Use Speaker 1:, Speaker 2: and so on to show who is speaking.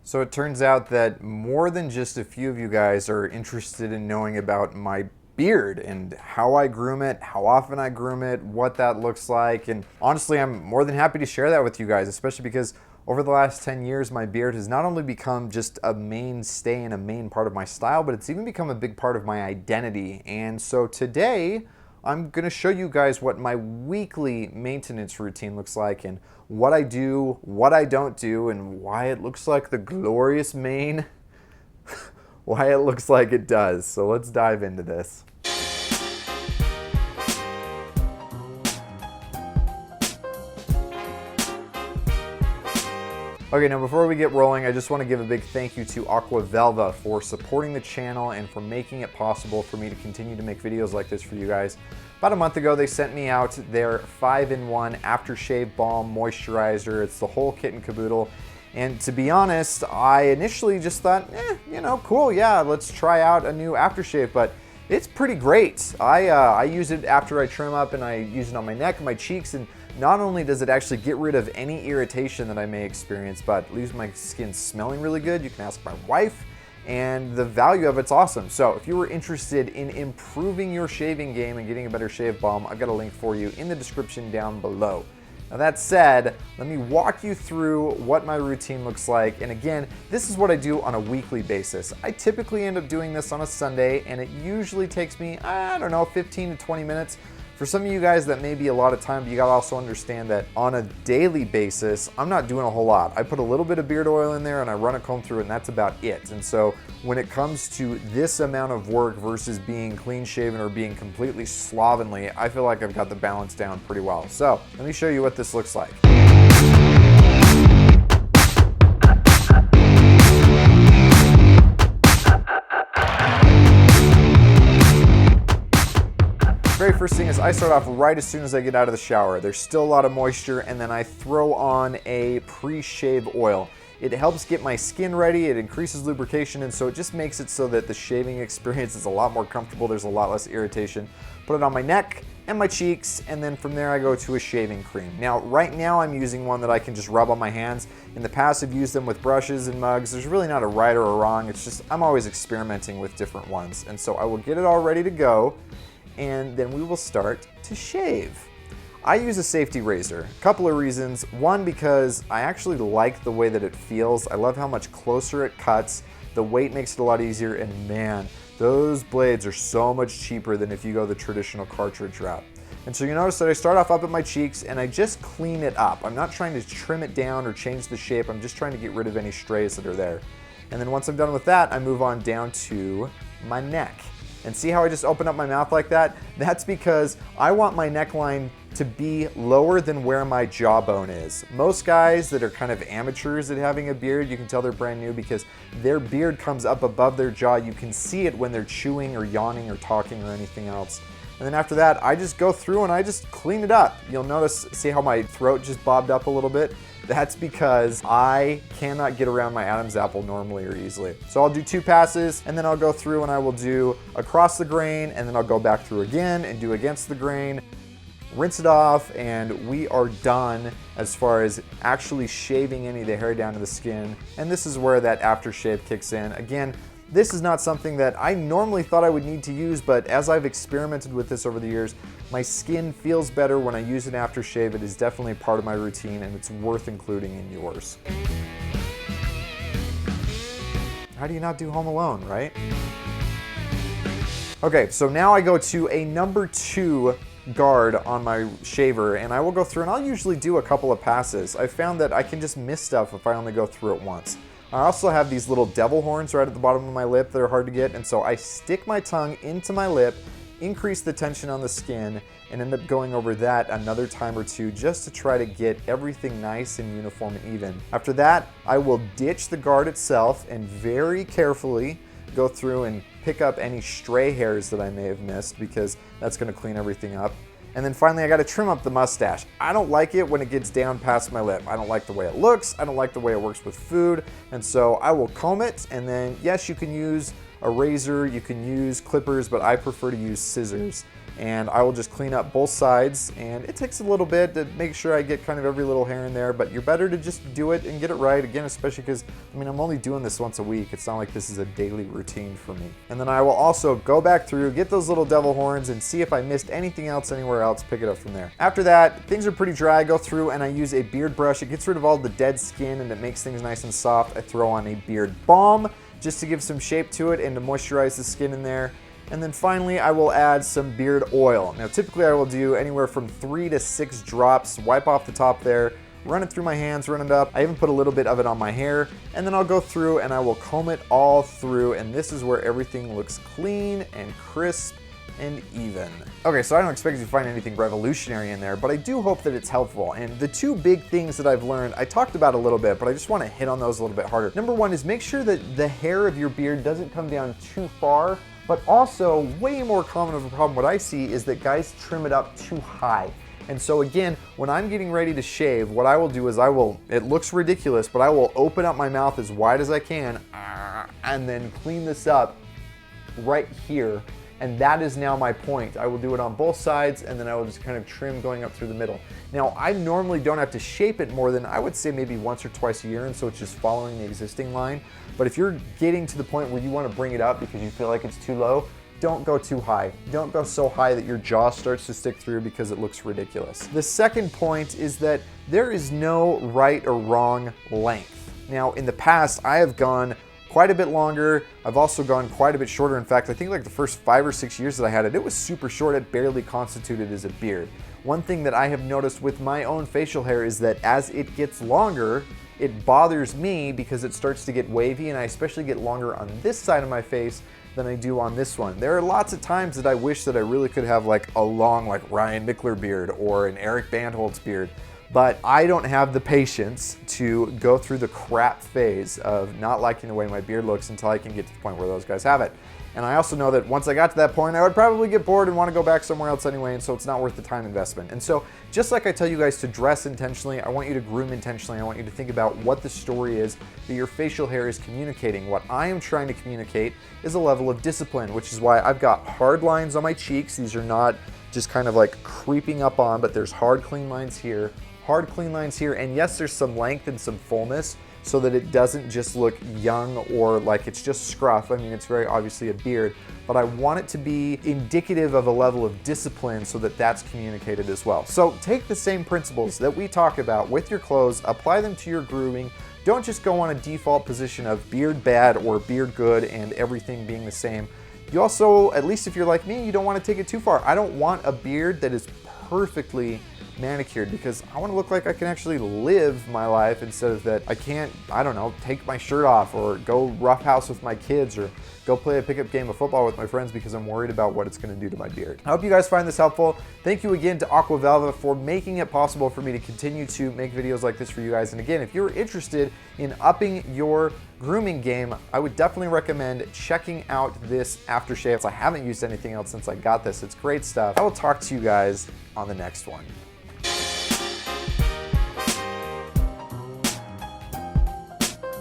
Speaker 1: So it turns out that more than just a few of you guys are interested in knowing about my beard and how I groom it, how often I groom it, what that looks like. And honestly, I'm more than happy to share that with you guys, especially because over the last 10 years, my beard has not only become just a mainstay and a main part of my style, but it's even become a big part of my identity. And so today, I'm gonna show you guys what my weekly maintenance routine looks like and what I do, what I don't do, and why it looks like the glorious mane, why it looks like it does. So let's dive into this. Okay, now before we get rolling, I just want to give a big thank you to Aqua Velva for supporting the channel and for making it possible for me to continue to make videos like this for you guys. About a month ago, they sent me out their 5-in-1 aftershave balm moisturizer. It's the whole kit and caboodle. And to be honest, I initially just thought, cool, yeah, let's try out a new aftershave, but it's pretty great. I use it after I trim up, and I use it on my neck and my cheeks, and not only does it actually get rid of any irritation that I may experience, but leaves my skin smelling really good. You can ask my wife, and the value of it's awesome. So if you were interested in improving your shaving game and getting a better shave balm, I've got a link for you in the description down below. Now that said, let me walk you through what my routine looks like. And again, this is what I do on a weekly basis. I typically end up doing this on a Sunday, and it usually takes me, 15 to 20 minutes. For some of you guys, that may be a lot of time, but you gotta also understand that on a daily basis, I'm not doing a whole lot. I put a little bit of beard oil in there and I run a comb through it, and that's about it. And so when it comes to this amount of work versus being clean shaven or being completely slovenly, I feel like I've got the balance down pretty well. So let me show you what this looks like. Very first thing is I start off right as soon as I get out of the shower. There's still a lot of moisture, and then I throw on a pre-shave oil. It helps get my skin ready, it increases lubrication, and so it just makes it so that the shaving experience is a lot more comfortable. There's a lot less irritation. Put it on my neck and my cheeks, and then from there I go to a shaving cream. Now, right now I'm using one that I can just rub on my hands. In the past, I've used them with brushes and mugs. There's really not a right or a wrong. It's just I'm always experimenting with different ones. And so I will get it all ready to go, and then we will start to shave. I use a safety razor. A couple of reasons. One, because I actually like the way that it feels. I love how much closer it cuts. The weight makes it a lot easier, and man, those blades are so much cheaper than if you go the traditional cartridge route. And so you notice that I start off up at my cheeks and I just clean it up. I'm not trying to trim it down or change the shape. I'm just trying to get rid of any strays that are there. And then once I'm done with that, I move on down to my neck. And see how I just open up my mouth like that? That's because I want my neckline to be lower than where my jawbone is. Most guys that are kind of amateurs at having a beard, you can tell they're brand new because their beard comes up above their jaw. You can see it when they're chewing or yawning or talking or anything else. And then after that, I just go through and I just clean it up. You'll notice, see how my throat just bobbed up a little bit? That's because I cannot get around my Adam's apple normally or easily. So I'll do 2 passes, and then I'll go through and I will do across the grain, and then I'll go back through again and do against the grain, rinse it off, and we are done as far as actually shaving any of the hair down to the skin. And this is where that aftershave kicks in. Again, this is not something that I normally thought I would need to use, but as I've experimented with this over the years, my skin feels better when I use an aftershave. It is definitely part of my routine, and it's worth including in yours. How do you not do Home Alone, right? Okay, so now I go to a number 2 guard on my shaver, and I will go through and I'll usually do a couple of passes. I found that I can just miss stuff if I only go through it once. I also have these little devil horns right at the bottom of my lip that are hard to get, and so I stick my tongue into my lip, increase the tension on the skin, and end up going over that another time or 2 just to try to get everything nice and uniform and even. After that, I will ditch the guard itself and very carefully go through and pick up any stray hairs that I may have missed, because that's going to clean everything up. And then finally, I got to trim up the mustache. I don't like it when it gets down past my lip. I don't like the way it looks. I don't like the way it works with food. And so I will comb it, and then yes, you can use a razor, you can use clippers, but I prefer to use scissors. and I will just clean up both sides, and it takes a little bit to make sure I get kind of every little hair in there, but you're better to just do it and get it right, again, especially because, I mean, I'm only doing this once a week. It's not like this is a daily routine for me. And then I will also go back through, get those little devil horns, and see if I missed anything else anywhere else, pick it up from there. After that, things are pretty dry. I go through and I use a beard brush. It gets rid of all the dead skin and it makes things nice and soft. I throw on a beard balm just to give some shape to it and to moisturize the skin in there. And then finally, I will add some beard oil. Now, typically I will do anywhere from 3 to 6 drops, wipe off the top there, run it through my hands, run it up. I even put a little bit of it on my hair, and then I'll go through and I will comb it all through, and this is where everything looks clean and crisp and even. Okay, so I don't expect you to find anything revolutionary in there, but I do hope that it's helpful. And the 2 big things that I've learned, I talked about a little bit, but I just want to hit on those a little bit harder. Number 1 is make sure that the hair of your beard doesn't come down too far, but also way more common of a problem what I see is that guys trim it up too high. And so again, when I'm getting ready to shave, what I will do is it looks ridiculous, but I will open up my mouth as wide as I can and then clean this up right here. And that is now my point. I will do it on both sides, and then I will just kind of trim going up through the middle. Now, I normally don't have to shape it more than, I would say, maybe once or twice a year, and so it's just following the existing line. But if you're getting to the point where you want to bring it up because you feel like it's too low, don't go too high. Don't go so high that your jaw starts to stick through because it looks ridiculous. The second point is that there is no right or wrong length. Now, in the past, I have gone quite a bit longer. I've also gone quite a bit shorter. In fact, I think like the first 5 or 6 years that I had it, it was super short. It barely constituted as a beard. One thing that I have noticed with my own facial hair is that as it gets longer, it bothers me because it starts to get wavy, and I especially get longer on this side of my face than I do on this one. There are lots of times that I wish that I really could have like a long like Ryan Michler beard or an Eric Bandholz beard, but I don't have the patience to go through the crap phase of not liking the way my beard looks until I can get to the point where those guys have it. And I also know that once I got to that point, I would probably get bored and want to go back somewhere else anyway, and so it's not worth the time investment. And so just like I tell you guys to dress intentionally, I want you to groom intentionally. I want you to think about what the story is that your facial hair is communicating. What I am trying to communicate is a level of discipline, which is why I've got hard lines on my cheeks. These are not just kind of like creeping up on, but there's hard, clean lines here, hard, clean lines here, and yes, there's some length and some fullness so that it doesn't just look young or like it's just scruff. I mean, it's very obviously a beard, but I want it to be indicative of a level of discipline so that that's communicated as well. So take the same principles that we talk about with your clothes, apply them to your grooming. Don't just go on a default position of beard bad or beard good and everything being the same. You also, at least if you're like me, you don't want to take it too far. I don't want a beard that is perfectly manicured because I want to look like I can actually live my life instead of that I can't, I don't know, take my shirt off or go roughhouse with my kids or go play a pickup game of football with my friends because I'm worried about what it's going to do to my beard. I hope you guys find this helpful. Thank you again to Aquavelva for making it possible for me to continue to make videos like this for you guys. And again, if you're interested in upping your grooming game, I would definitely recommend checking out this aftershave. I haven't used anything else since I got this. It's great stuff. I will talk to you guys on the next one.